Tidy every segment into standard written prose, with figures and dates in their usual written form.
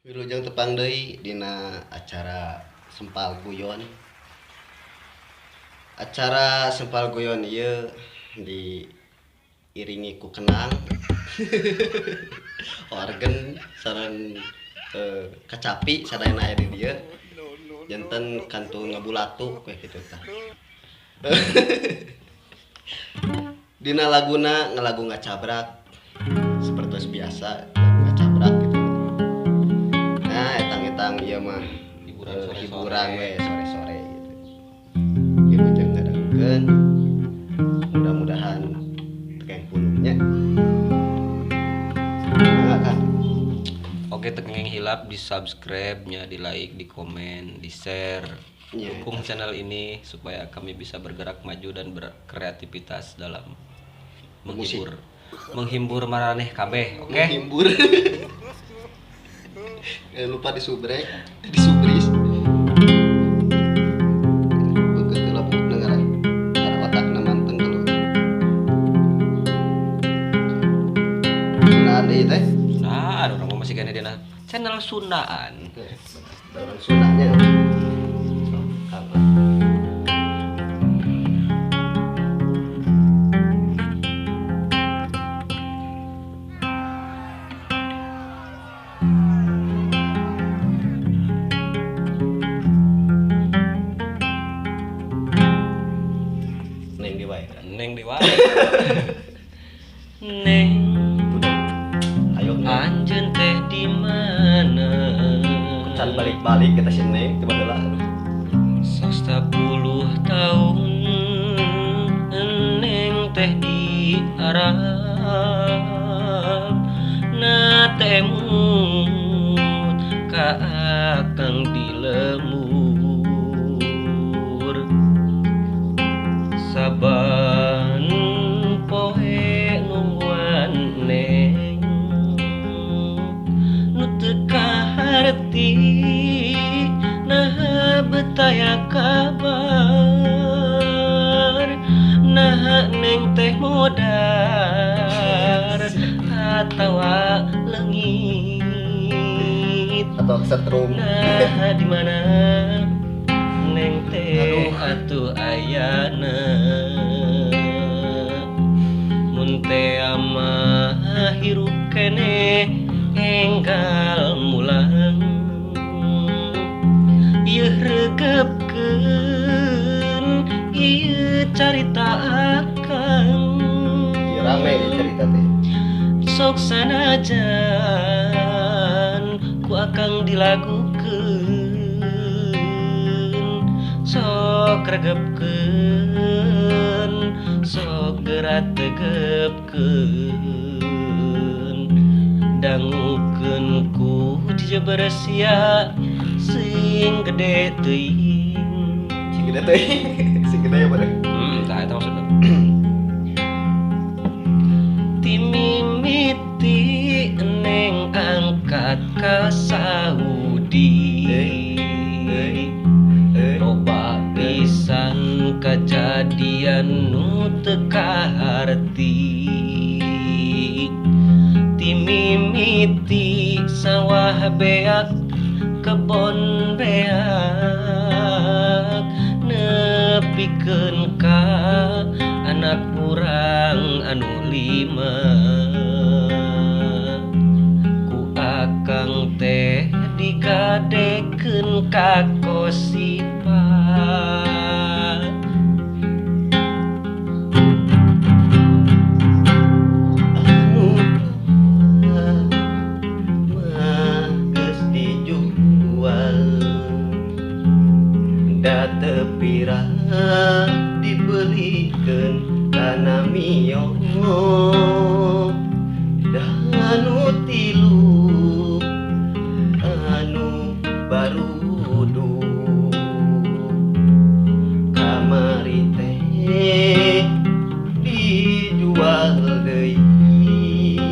Wilujeng tepang deui dina acara Sempal Guyon. Acara Sempal Guyon ieu diiringi ku kenang, organ sareng kacapi sadayana aya di dieu. Janten kantu ngabulatu kayak kitu tah. Dina laguna ngalagu ngacabrak seperti biasa lagu ngacabrak gitu. Nah, etang-etang ieu mah hiburan we sore-sore gitu. Wilujeng ngadengkeun mudah-mudahan tekeng pulungnya. Mangga Kang. Oke, tekeng hilap di subscribe nya, di like, di komen, di share. Iya. Dukung channel ini supaya kami bisa bergerak maju dan berkreativitas dalam menghibur maraneh kabeh. Oke. Menghibur. Lupa disubrek, disubris. Begitu labu negara. Cara otakna manteng dulu. Nah, deui teh. Nah, ada orang masih kena dina channel Sundaan. Dalam sunahnya. Neng di wae kan. Neng di wae. Neng, Ayo Neng. anjeun teh di mana? Can balik-balik kita si Neng tiba heula. 10 tahun neng teh di Arab na temut ka akang di lemur saban poe nungguan neng nu teu kaharti nah betaya kabar nah neng teh modar atawa leungit Atau setrum. nah di mana neng teh Aduh. atuh ayana mun teh amah hirup keneh enggal mulang ieu regepkeun ieu carita akang Ieu rame nih cerita teh. sok sanajan ku akang dilagukeun sok regepkeun sok gerak tegepkeun dangukeun ku dijeber sia sing gede teuing. Si gede teh. Si gede ya pada. Tah eta maksudna. Timimiti neng angkat ka Saudi. Loba pisan kajadian nu teu kaharti. Timimiti sawah beak kebon beak nepikeun ka anak urang anu 5 ku akang teh digadekeun ka kosipat Geus dijual da teu pirah dibelikeun kana mio da anu tilu anu barudu kamari teh dijual deui.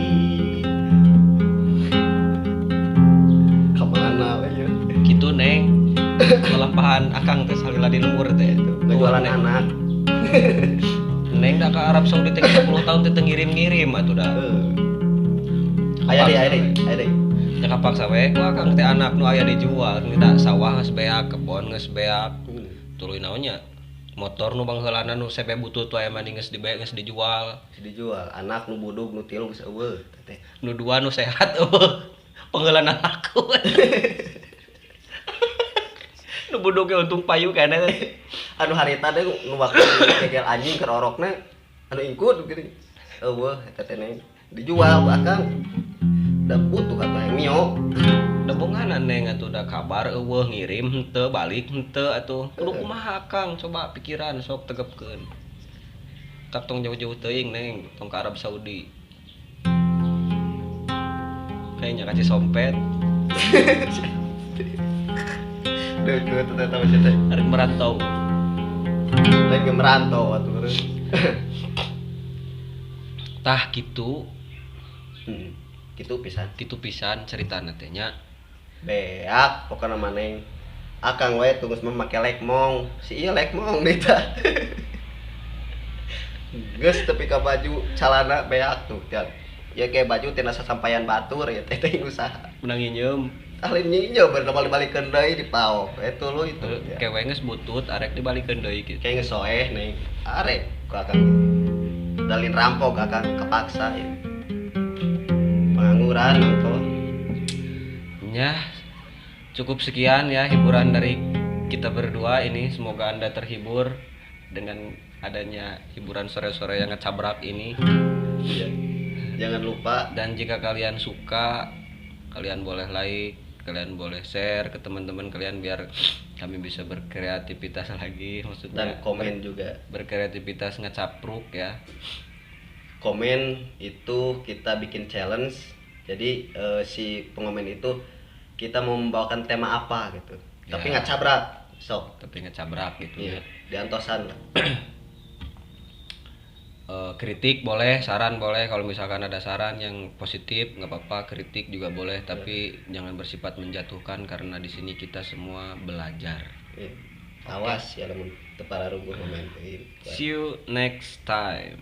Kemana we ya? kitu neng lelampahan akang teh salila di lembur teh Ngejualan anak. neng da ka Arab Saudi teh 10 tahun teh ngirim-ngirim atuh da Aya deh. ya kapaksa we ku akang teh anak nu aya dijual minta sawah geus beak kebon geus beak tuluy naonnya motor nu bangheulana nu sepe butut wae mah geus dibeak geus dijual anak nu budug nu tilu geus eueuh teh nu dua nu sehat eueuh pangheulana laku nu budug ge untung payu kana anu harita teh nu waktu gegel anjing keur orokna anu ingkut geuning eueuh eta teh neng dijual ku akang da butuh atuh mio Debongan neng atuh da kabar eueuh ngirim henteu balik henteu atuh kudu kumaha Kang coba pikiran sok tegepkeun tak tong jauh-jauh teuing neng tong ka Arab Saudi kayaknya kasih sompet deukeut teh eta masih teh arek merantau lain ge merantau atuh meureun tah kitu kitu pisan ceritana teh nya beak pokokna maneng akang we tunggus make lekmong si ieu lekmong deui tah geus tepi ka baju calana beak tuh tian ya kayak baju tina sasampaian batur ya teh teh usaha menang nyeum ahli nyinyo bener balikeun deui di paok itu lu itu kewe geus butut arek dibalikeun deui kitu kayak geus soeh nih arek ku akang dalin rampok akang kepaksa ya pengangguran atau ya cukup sekian ya hiburan dari kita berdua ini semoga Anda terhibur dengan adanya hiburan sore-sore yang ngecabrak ini ya. Jangan lupa dan jika kalian suka kalian boleh like kalian boleh share ke teman-teman kalian biar kami bisa berkreativitas lagi maksudnya dan komen juga berkreativitas ngecapruk ya komen itu kita bikin challenge jadi si pengomen itu kita mau membawakan tema apa gitu ya. Tapi nggak cabrak sok tapi ngecabrak gitu ya diantosan lah kritik boleh saran boleh kalau misalkan ada saran yang positif nggak apa-apa kritik juga boleh tapi jangan bersifat menjatuhkan karena di sini kita semua belajar awas ya lamun teu pararungguh momen see you next time.